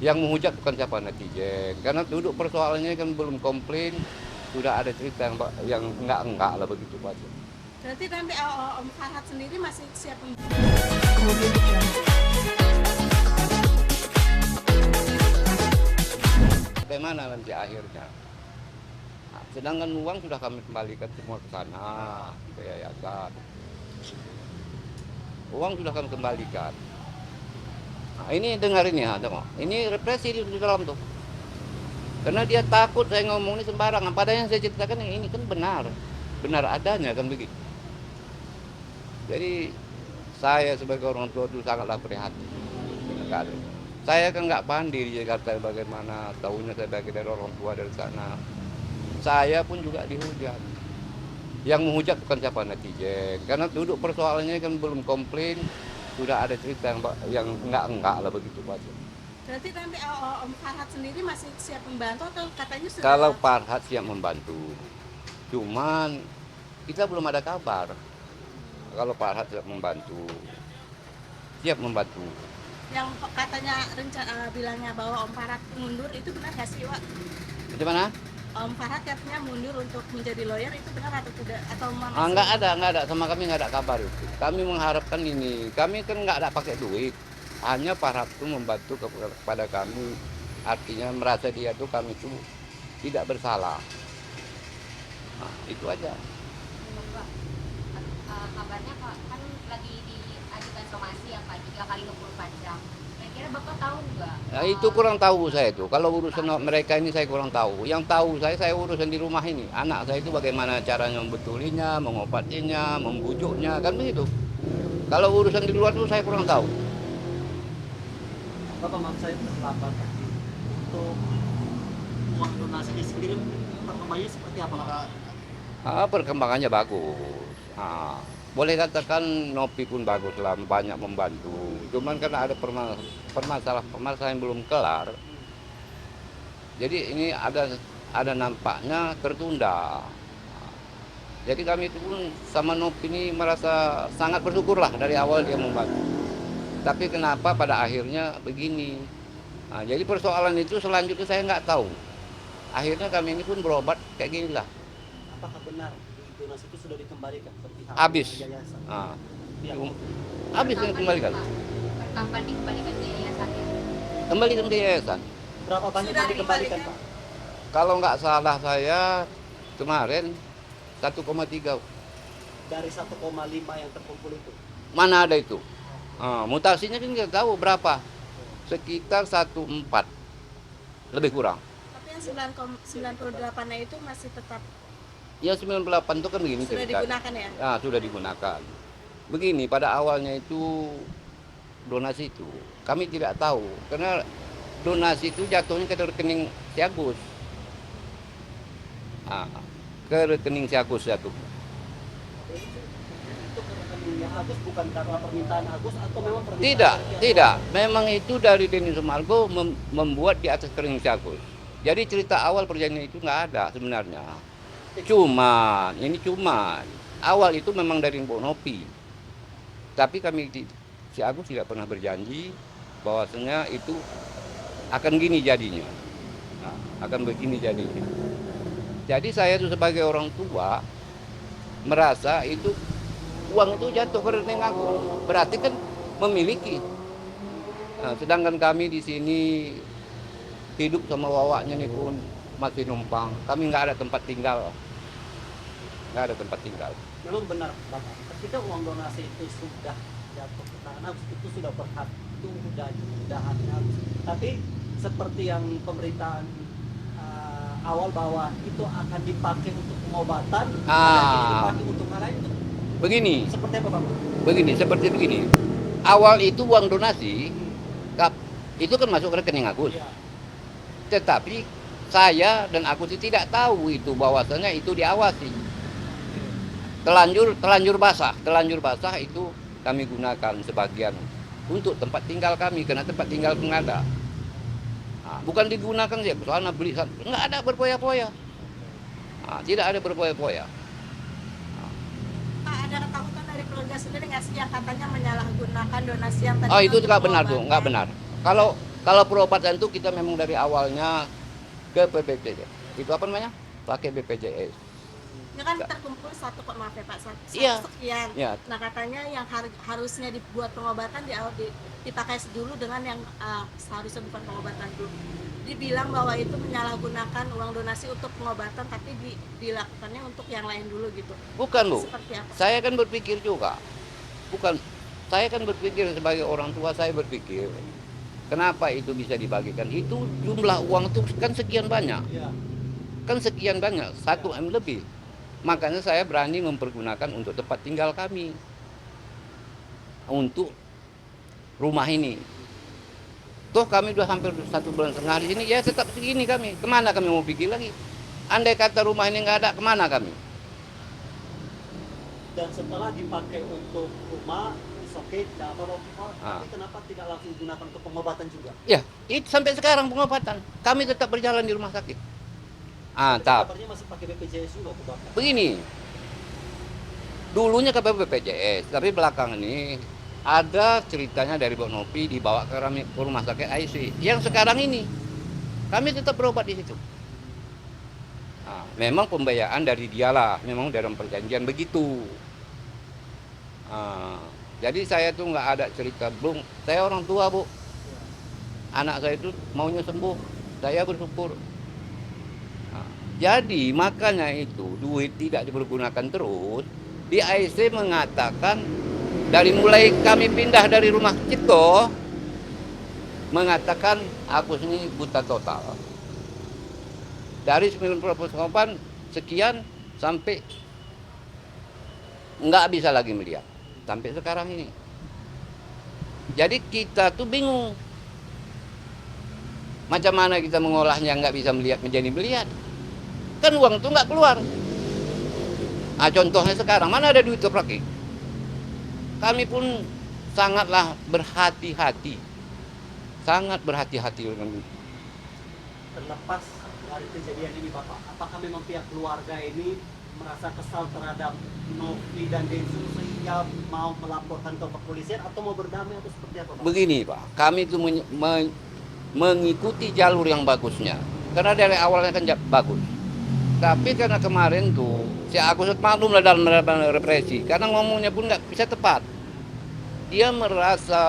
Yang menghujat bukan siapa, netizen. Karena duduk persoalannya kan belum komplain, sudah ada cerita yang enggak lah begitu aja. Berarti nanti Om Farhad sendiri masih siap Bagaimana nanti akhirnya? Nah, sedangkan uang sudah kami kembalikan semua ke sana, ke yayasan. Uang sudah kami kembalikan. Nah, ini dengarin ya, tengok. Ini represi di dalam tuh. Karena dia takut saya ngomong ini sembarangan. Padahal yang saya ceritakan yang ini kan benar. Benar adanya kan begitu. Jadi saya sebagai orang tua itu sangatlah prihatin. Saya kan nggak pandai di Jakarta bagaimana, tahunya saya bagi dari orang tua dari sana. Saya pun juga dihujat. Yang menghujat bukan siapa, netizen. Karena duduk persoalannya kan belum komplain, sudah ada cerita yang enggak lah begitu aja. Berarti nanti Om Farhad sendiri masih siap membantu atau katanya sudah? Kalau Farhad siap membantu, cuman kita belum ada kabar. Kalau Farhad siap membantu, Yang katanya bilangnya bahwa Om Farhad mundur itu benar nggak sih, Wak? Bagaimana? Om Farhad katanya mundur untuk menjadi lawyer itu benar atau tidak? Atau Enggak ada sama kami nggak ada kabar itu. Kami mengharapkan ini, kami kan nggak ada pakai duit, hanya Farhad itu membantu kepada kami, artinya merasa dia tuh kami itu tidak bersalah. Nah, itu aja. Pak, kabarnya Pak kan lagi diajukan somasi ya Pak 3 kali 24 jam. Kira-kira Bapak tahu nggak? Nah, itu kurang tahu saya itu. Kalau urusan mereka ini saya kurang tahu. Yang tahu saya urusan di rumah ini. Anak saya itu bagaimana caranya membetulinya, mengobatinya, membujuknya, kan begitu. Kalau urusan di luar itu saya kurang tahu. Bapak, maaf saya terlambat tadi. Untuk uang donasi sendiri perkembangannya seperti apa Pak? Perkembangannya bagus. Boleh katakan Nopi pun bagus lah, banyak membantu. Cuman karena ada permasalahan yang belum kelar. Jadi ini ada nampaknya tertunda. Jadi kami itu pun sama Nopi ini merasa sangat bersyukur lah dari awal dia membantu. Tapi kenapa pada akhirnya begini? Jadi persoalan itu selanjutnya saya nggak tahu. Akhirnya kami ini pun berobat kayak gini lah. Apakah benar donasi itu sudah dikembalikan ke pihak Habis. yayasan? Habis dikembalikan. Kapan dikembalikan ke yayasannya? Kembali ke yayasan. Berapa banyak yang dikembalikan Pak? Kalau nggak salah saya kemarin 1,3. Dari 1,5 yang terkumpul itu? Mana ada itu? Mutasinya kan kita tahu berapa. Sekitar 1,4. Lebih kurang. Tapi yang 98-nya itu masih tetap Ya 98 itu kan begini sudah cerita. digunakan ya? Sudah digunakan. Begini, pada awalnya itu donasi itu kami tidak tahu karena donasi itu jatuhnya ke rekening si Agus. Ke rekening si Agus jatuh. Itu ke rekeningnya Agus bukan karena permintaan Agus atau memang permintaan? Tidak. Memang itu dari Denny Sumargo membuat di atas rekening si Agus. Jadi cerita awal perjanjian itu nggak ada sebenarnya. Cuman awal itu memang dari Mbok Nopi. Tapi si Agus tidak pernah berjanji bahwasanya itu akan gini jadinya. Akan begini jadinya. Jadi saya itu sebagai orang tua merasa itu uang itu jatuh ke rekening aku. Berarti kan memiliki. Sedangkan kami di sini hidup sama wawaknya nih pun masih numpang. Kami nggak ada tempat tinggal. Memang benar Bapak, ketika uang donasi itu sudah jatuh ke tangan Agus, itu sudah berhak, itu sudah haknya Agus. Tapi seperti yang pemberitaan awal bahwa itu akan dipakai untuk pengobatan, dipakai untuk hal lain, itu begini. seperti apa Bapak? Seperti begini. Awal itu uang donasi, itu kan masuk ke rekening Agus. Ya. Tetapi saya dan Agus tidak tahu itu bahwasanya itu diawasi. Telanjur basah itu kami gunakan sebagian untuk tempat tinggal kami, karena tempat tinggal pun ada. Bukan digunakan ya, soalnya beli, nggak ada berpoya-poya. Tidak ada berpoya-poya. Pak, ada ketakutan dari keluarga sendiri nggak sih yang katanya menyalahgunakan donasi yang tadi? Itu nggak benar tuh, nggak benar. Kalau perobatan itu kita memang dari awalnya ke BPJS. Itu apa namanya? Pakai BPJS. Ini kan terkumpul maaf ya Pak, satu Iya. sekian. Ya. Nah katanya yang harusnya dibuat pengobatan dipakai dulu dengan yang seharusnya bukan pengobatan dulu. Dibilang bahwa itu menyalahgunakan uang donasi untuk pengobatan, tapi dilakukannya untuk yang lain dulu gitu. Bukan, Bu. Seperti apa? Saya kan berpikir juga. Bukan. Saya kan berpikir sebagai orang tua, saya berpikir kenapa itu bisa dibagikan? Itu jumlah uang itu kan sekian banyak. Iya. Kan sekian banyak, 1 M lebih. Makanya saya berani mempergunakan untuk tempat tinggal kami. Untuk rumah ini. Toh kami udah hampir 1,5 bulan di sini, ya tetap segini kami. Kemana kami mau pergi lagi? Andai kata rumah ini nggak ada, kemana kami? Dan setelah dipakai untuk rumah, oke, tidak apa-apa. Tapi kenapa tidak langsung digunakan untuk pengobatan juga? Ya, itu sampai sekarang pengobatan. Kami tetap berjalan di rumah sakit. Tapi Tapi kabarnya masih pakai BPJS juga, Bapak. begini, dulunya ke BPJS, tapi belakangan ini ada ceritanya dari Bok Nopi dibawa ke rumah sakit IC. Yang sekarang ini kami tetap berobat di situ. Nah, memang pembiayaan dari dialah, memang dalam perjanjian begitu. Jadi saya tuh nggak ada cerita, belum. Saya orang tua, Bu. Anak saya itu maunya sembuh, saya bersyukur. Jadi makanya itu duit tidak dipergunakan terus. Di IC mengatakan dari mulai kami pindah dari rumah Cipto, mengatakan aku ini buta total. Dari 98 sekian sampai nggak bisa lagi melihat. Sampai sekarang ini. Jadi kita tuh bingung. Macam mana kita mengolahnya nggak bisa melihat menjadi melihat. Kan uang itu nggak keluar. Nah, contohnya sekarang, mana ada duit kepake? Kami pun sangatlah berhati-hati. Sangat berhati-hati dengan itu. Terlepas dari kejadian ini, Bapak, apakah memang pihak keluarga ini merasa kesal terhadap Novi dan Densu sehingga mau melaporkan ke kepolisian atau mau berdamai atau seperti apa, Pak? Begini, Pak, kami itu mengikuti jalur yang bagusnya. Karena dari awalnya kan bagus. Tapi karena kemarin tuh, si Agus maklum lah dalam represi, karena ngomongnya pun nggak bisa tepat. Dia merasa,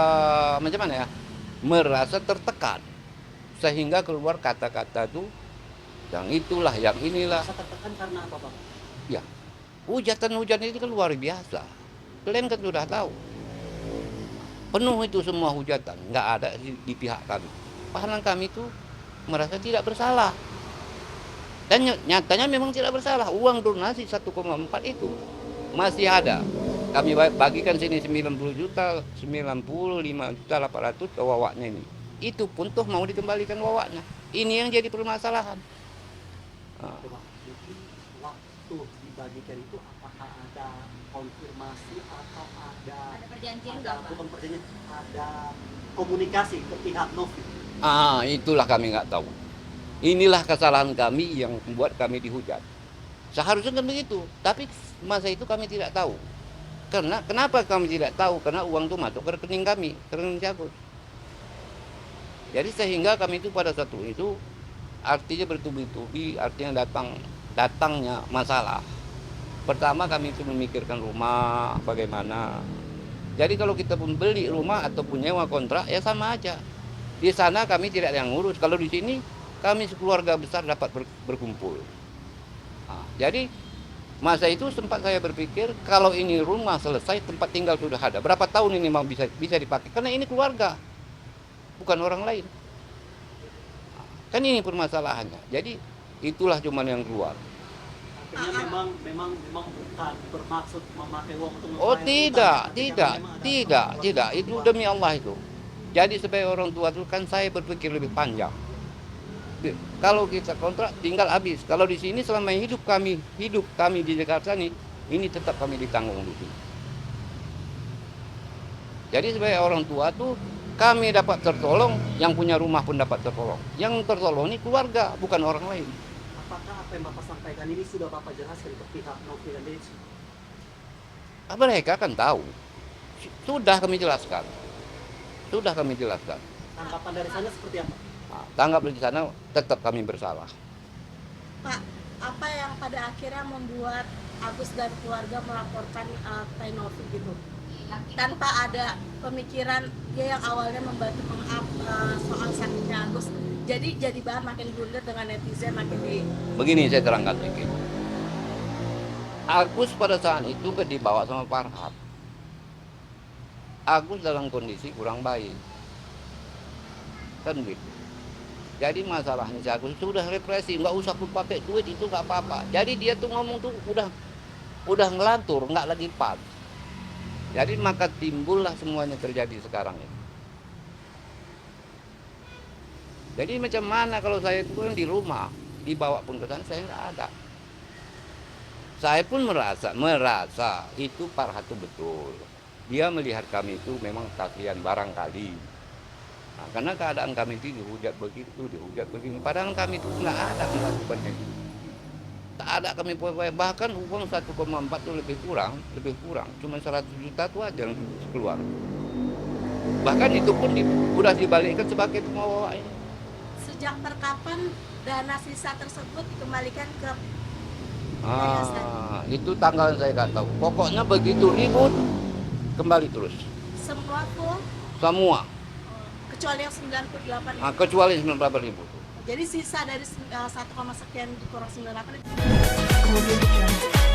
macam mana ya, merasa tertekan. Sehingga keluar kata-kata tuh, yang itulah, yang inilah. Merasa tertekan karena apa, Pak? Ya, hujan itu kan luar biasa. Kalian kan sudah tahu. Penuh itu semua hujatan, nggak ada di pihak kami. Padahal kami itu merasa tidak bersalah. Dan nyatanya memang tidak bersalah. Uang donasi 1,4 itu masih ada. Kami bagikan sini 90 juta, 95 juta 800 ke wawaknya ini. Itu pun tuh mau dikembalikan wawaknya. Ini yang jadi permasalahan. Oke, Pak. Jadi waktu dibagikan itu apakah ada konfirmasi atau ada perjanjian nggak, Pak? bukan perjanjian, ada komunikasi ke pihak Novi? Itulah kami nggak tahu. Inilah kesalahan kami yang membuat kami dihujat. Seharusnya kan begitu, tapi masa itu kami tidak tahu. Kenapa kami tidak tahu? Karena uang itu masuk ke rekening kami, ke rekening Cakus. Jadi sehingga kami itu pada satu itu artinya bertubi-tubi, artinya datangnya masalah. Pertama kami itu memikirkan rumah bagaimana. Jadi kalau kita pun beli rumah ataupun nyewa kontrak ya sama aja. Di sana kami tidak ada yang ngurus. Kalau di sini kami sekeluarga besar dapat berkumpul. Jadi masa itu sempat saya berpikir kalau ini rumah selesai tempat tinggal sudah ada. Berapa tahun ini mau bisa dipakai? Karena ini keluarga, bukan orang lain. Kan ini permasalahannya. Jadi itulah cuman yang keluar. Artinya memang bukan bermaksud memakai uang untuk Oh membayar tidak, utang, tapi tidak, memang ada tidak, keluar- tidak. Itu demi Allah itu. Jadi sebagai orang tua itu kan saya berpikir lebih panjang. Kalau kita kontrak tinggal habis. Kalau di sini selama hidup kami di Jakarta ini tetap kami ditanggung di sini. Jadi sebagai orang tua tuh kami dapat tertolong, yang punya rumah pun dapat tertolong. Yang tertolong ini keluarga, bukan orang lain. Apakah apa yang Bapak sampaikan ini sudah Bapak jelaskan ke pihak Novi dan Densu? Mereka kan tahu. Sudah kami jelaskan. Tanggapan dari sana seperti apa? Nah, tanggap di sana tetap kami bersalah. Pak, apa yang pada akhirnya membuat Agus dan keluarga melaporkan Tainovi gitu? Tanpa ada pemikiran dia yang awalnya membantu meng-up soal sakitnya Agus. Jadi bahan makin blunder dengan netizen makin di Begini saya terangkan sedikit. Agus pada saat itu dibawa sama Farhad. Agus dalam kondisi kurang baik. Kan gitu. Jadi masalahnya si Agus itu udah represi, nggak usah pun pakai duit itu nggak apa-apa. Jadi dia tuh ngomong tuh udah ngelantur, nggak lagi pas. Jadi maka timbullah semuanya terjadi sekarang ini. Jadi macam mana kalau saya itu kan di rumah, dibawa pun ke sana saya nggak ada. Saya pun merasa itu Farhad itu betul. Dia melihat kami itu memang kasihan barangkali. Nah, karena keadaan kami itu dihujat begini. Padahal kami itu nggak ada melakukan itu. Tak ada kami bahkan uang 1,4 itu lebih kurang. Cuma 100 juta itu aja yang keluar. Bahkan itu pun udah dibalikkan sebagai pengelola ini. sejak perkapan dana sisa tersebut dikembalikan ke Itu tanggal saya nggak tahu. Pokoknya begitu ribut kembali terus. semua full Semua. kecuali yang 98 Kecuali 98.000. jadi sisa dari 1, sekian dikurang 98 Audio Jungle.